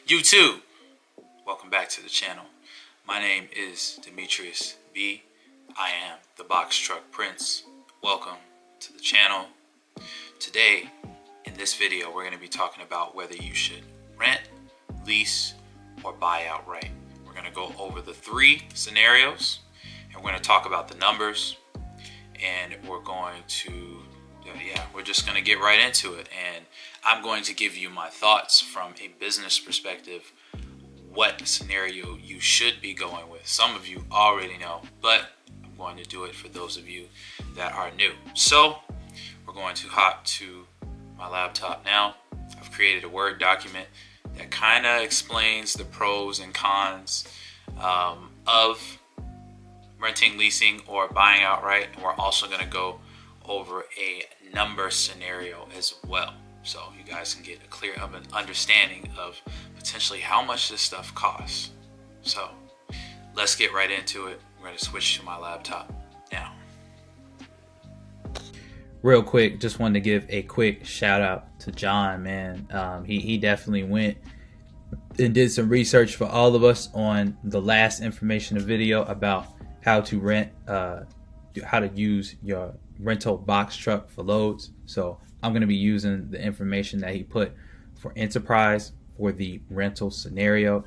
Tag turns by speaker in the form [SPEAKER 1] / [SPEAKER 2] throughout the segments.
[SPEAKER 1] YouTube, welcome back to the channel. My name is Demetrius B. I am the Box Truck Prince. Welcome to the channel. Today, in this video, we're going to be talking about whether you should rent, lease, or buy outright. We're going to go over the three scenarios, and we're going to talk about the numbers, and we're going to we're just going to get right into it. And I'm going to give you my thoughts from a business perspective, what scenario you should be going with. Some of you already know, but I'm going to do it for those of you that are new. So we're going to hop to my laptop now. I've created a Word document that kind of explains the pros and cons of renting, leasing, or buying outright. And we're also going to go over a number scenario as well, so you guys can get a clear understanding of potentially how much this stuff costs. So let's get right into it. We're going to switch to my laptop now. Real quick, just wanted to give a quick shout out to John, man. He definitely went and did some research for all of us on the last information video about how to rent, how to use your rental box truck for loads. So I'm going to be using the information that he put for enterprise for the rental scenario.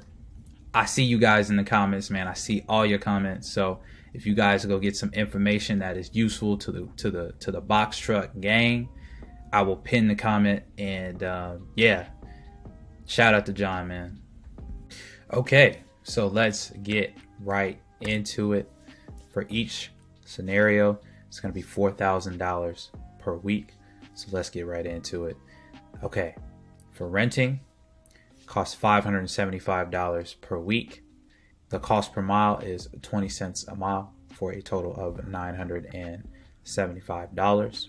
[SPEAKER 1] I see you guys in the comments, man. I see all your comments. So if you guys go get some information that is useful to the box truck gang, I will pin the comment. And yeah, shout out to John, man. Okay, so let's get right into it. For each scenario, it's going to be $4,000 per week. So let's get right into it. Okay, for renting, it costs $575 per week. The cost per mile is 20 cents a mile for a total of $975.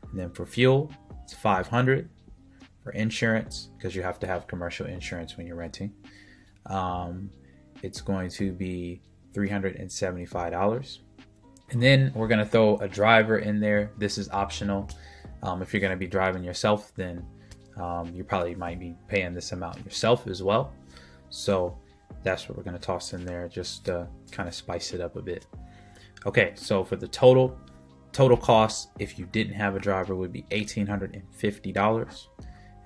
[SPEAKER 1] And then for fuel, it's $500. For insurance, because you have to have commercial insurance when you're renting, it's going to be $375. And then we're going to throw a driver in there. This is optional. If you're going to be driving yourself, then you probably might be paying this amount yourself as well. So that's what we're going to toss in there, just to kind of spice it up a bit. Okay, so for the total cost, if you didn't have a driver, would be $1,850.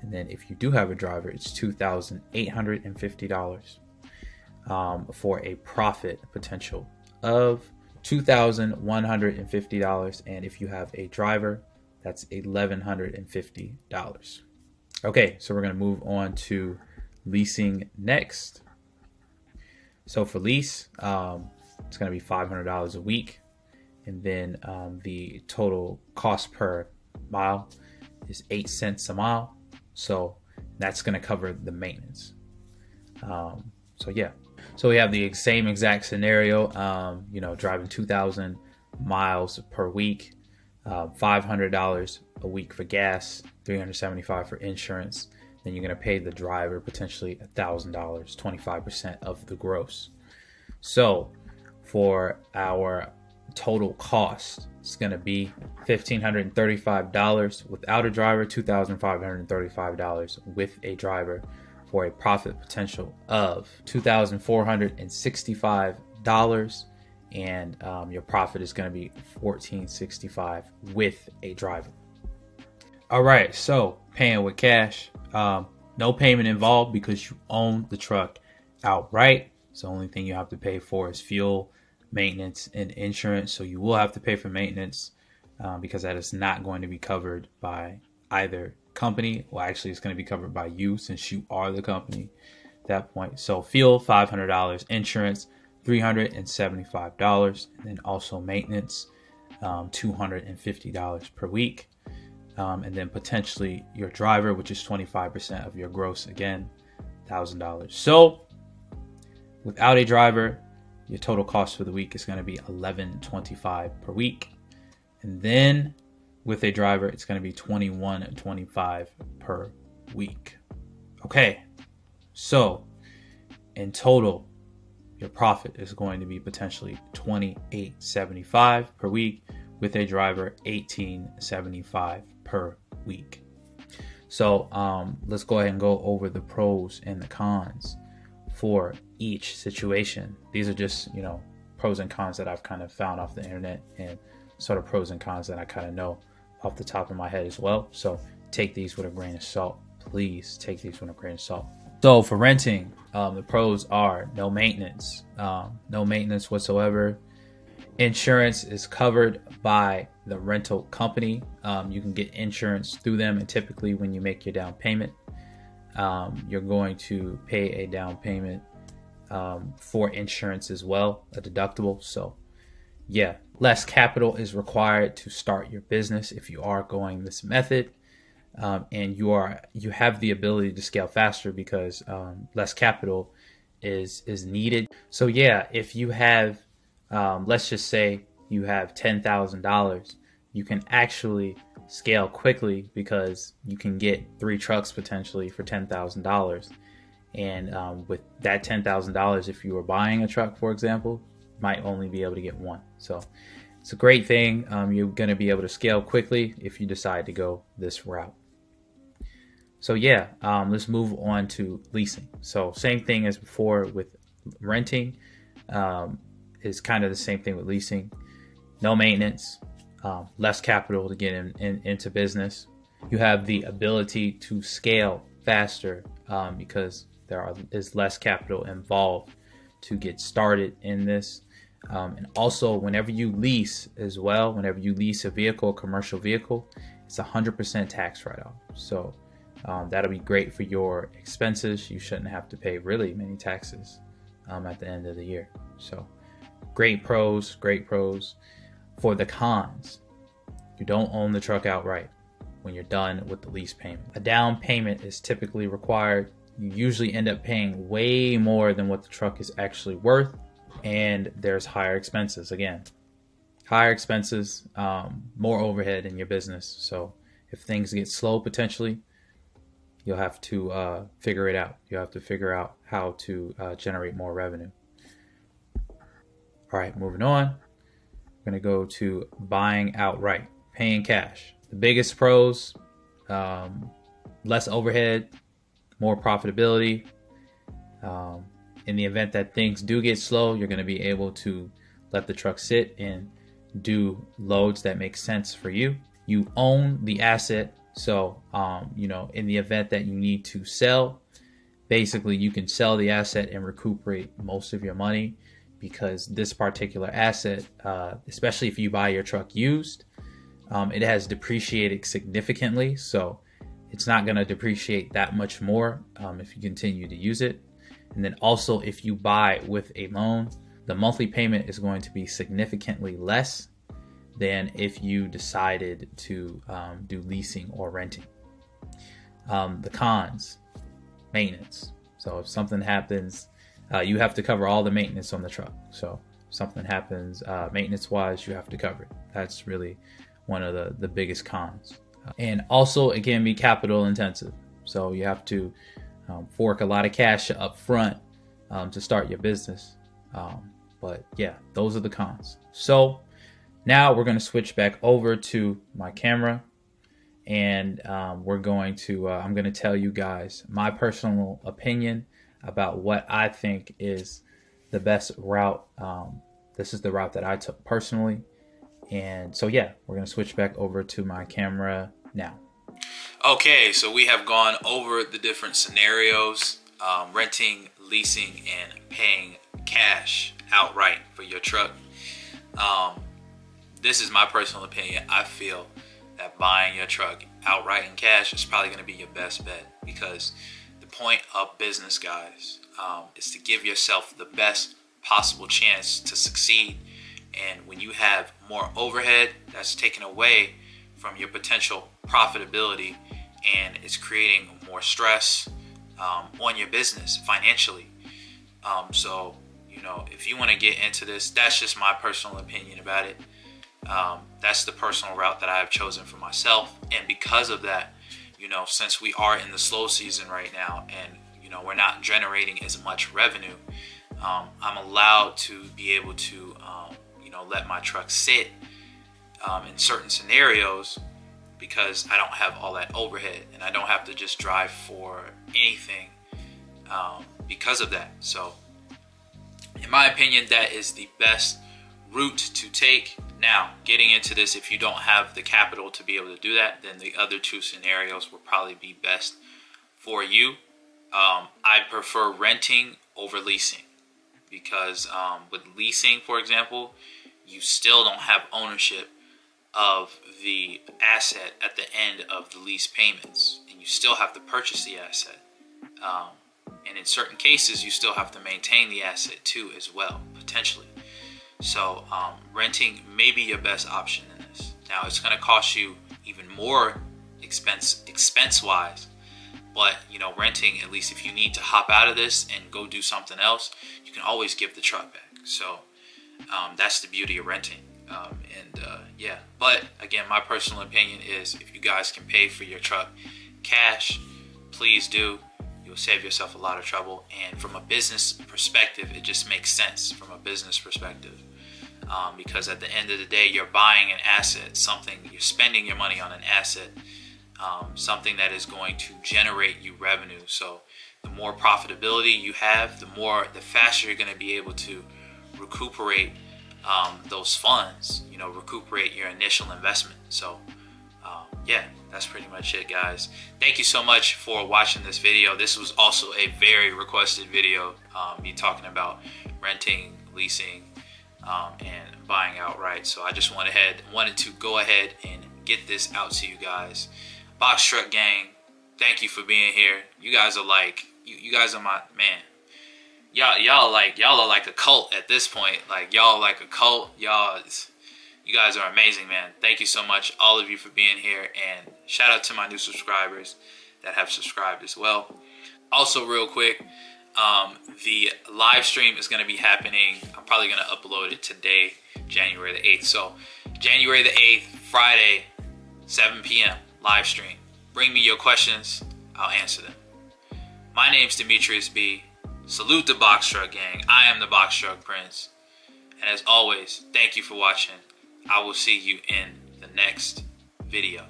[SPEAKER 1] And then if you do have a driver, it's $2,850 for a profit potential of $2,150. And if you have a driver, that's $1,150. Okay, so we're going to move on to leasing next. So for lease, it's going to be $500 a week. And then the total cost per mile is 8 cents a mile. So that's going to cover the maintenance. So yeah. So we have the same exact scenario, driving 2,000 miles per week, $500 a week for gas, $375 for insurance. Then you're going to pay the driver potentially $1,000, 25% of the gross. So for our total cost, it's going to be $1,535 without a driver, $2,535 with a driver, for a profit potential of $2,465, and your profit is going to be $1,465 with a driver. All right, so paying with cash, no payment involved because you own the truck outright. So the only thing you have to pay for is fuel, maintenance, and insurance. So you will have to pay for maintenance because that is not going to be covered by either company. Well, actually, it's going to be covered by you since you are the company at that point. So fuel, $500, insurance, $375, and then also maintenance, $250 per week. And then potentially your driver, which is 25% of your gross, again, $1,000. So without a driver, your total cost for the week is going to be $1,125 per week. And then with a driver, it's going to be $2,125 per week. Okay, so in total, your profit is going to be potentially $2,875 per week with a driver, $1,875 per week. So let's go ahead and go over the pros and the cons for each situation. These are just, pros and cons that I've kind of found off the internet, and sort of pros and cons that I kind of know off the top of my head as well. So take these with a grain of salt. Please take these with a grain of salt. So for renting, the pros are no maintenance whatsoever. Insurance is covered by the rental company. You can get insurance through them, and typically when you make your down payment, you're going to pay a down payment for insurance as well, a deductible. So yeah, less capital is required to start your business if you are going this method. And you have the ability to scale faster because less capital is needed. So yeah, if you have let's just say you have $10,000, you can actually scale quickly because you can get 3 trucks potentially for $10,000. And with that $10,000, if you were buying a truck, for example, you might only be able to get 1. So it's a great thing. You're going to be able to scale quickly if you decide to go this route. So yeah, let's move on to leasing. So same thing as before with renting, is kind of the same thing with leasing. No maintenance, less capital to get into business. You have the ability to scale faster because there is less capital involved to get started in this. And also, whenever you lease as well, whenever you lease a vehicle, a commercial vehicle, it's 100% tax write-off. So that'll be great for your expenses. You shouldn't have to pay really many taxes at the end of the year. So great pros. For the cons, you don't own the truck outright when you're done with the lease payment. A down payment is typically required. You usually end up paying way more than what the truck is actually worth, and there's higher expenses. Again, higher expenses, more overhead in your business. So if things get slow potentially, you'll have to figure it out. You'll have to figure out how to generate more revenue. All right, moving on. We're going to go to buying outright, paying cash. The biggest pros, less overhead, more profitability. In the event that things do get slow, you're going to be able to let the truck sit and do loads that make sense for you. You own the asset. So, in the event that you need to sell, basically you can sell the asset and recuperate most of your money, because this particular asset, especially if you buy your truck used, it has depreciated significantly. So it's not going to depreciate that much more if you continue to use it. And then also, if you buy with a loan, the monthly payment is going to be significantly less than if you decided to do leasing or renting. The cons, maintenance. So if something happens, you have to cover all the maintenance on the truck. So if something happens maintenance wise, you have to cover it. That's really one of the biggest cons. And also, it can be capital intensive. So you have to fork a lot of cash up front to start your business. But yeah, those are the cons. So now we're going to switch back over to my camera, and we're going to I'm going to tell you guys my personal opinion about what I think is the best route. This is the route that I took personally. And so yeah, we're going to switch back over to my camera now. Okay, so we have gone over the different scenarios, renting, leasing, and paying cash outright for your truck. This is my personal opinion. I feel that buying your truck outright in cash is probably going to be your best bet, because the point of business, guys, is to give yourself the best possible chance to succeed. And when you have more overhead, that's taken away from your potential profitability, and it's creating more stress on your business financially. So, if you want to get into this, that's just my personal opinion about it. That's the personal route that I have chosen for myself. And because of that, since we are in the slow season right now, and we're not generating as much revenue, I'm allowed to be able to let my truck sit in certain scenarios because I don't have all that overhead and I don't have to just drive for anything because of that. So in my opinion, that is the best route to take. Now, getting into this, if you don't have the capital to be able to do that, then the other two scenarios will probably be best for you. I prefer renting over leasing because with leasing, for example, you still don't have ownership of the asset at the end of the lease payments, and you still have to purchase the asset. And in certain cases, you still have to maintain the asset too as well, potentially. So renting may be your best option in this. Now, it's going to cost you even more expense-wise, but you know, renting, at least if you need to hop out of this and go do something else, you can always give the truck back. So that's the beauty of renting. Yeah, but again, my personal opinion is if you guys can pay for your truck cash, please do. You'll save yourself a lot of trouble, and from a business perspective, it just makes sense from a business perspective, because at the end of the day, you're buying an asset, something, you're spending your money on an asset, something that is going to generate you revenue. So the more profitability you have, the faster you're going to be able to recuperate those funds, you know, recuperate your initial investment. So yeah, that's pretty much it, guys. Thank you so much for watching this video. This was also a very requested video, me talking about renting, leasing, and buying outright. So I just wanted to go ahead and get this out to you guys. Box Truck Gang, thank you for being here. You guys are like, you guys are my man. Y'all are like a cult at this point. Like, y'all are like a cult. You guys are amazing, man. Thank you so much, all of you, for being here. And shout out to my new subscribers that have subscribed as well. Also, real quick, the live stream is going to be happening. I'm probably going to upload it today, January the 8th. So January the 8th, Friday, 7 p.m. live stream. Bring me your questions. I'll answer them. My name's Demetrius B. Salute the Box Truck Gang. I am the Box Truck Prince. And as always, thank you for watching. I will see you in the next video.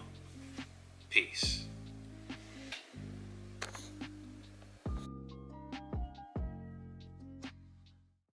[SPEAKER 1] Peace.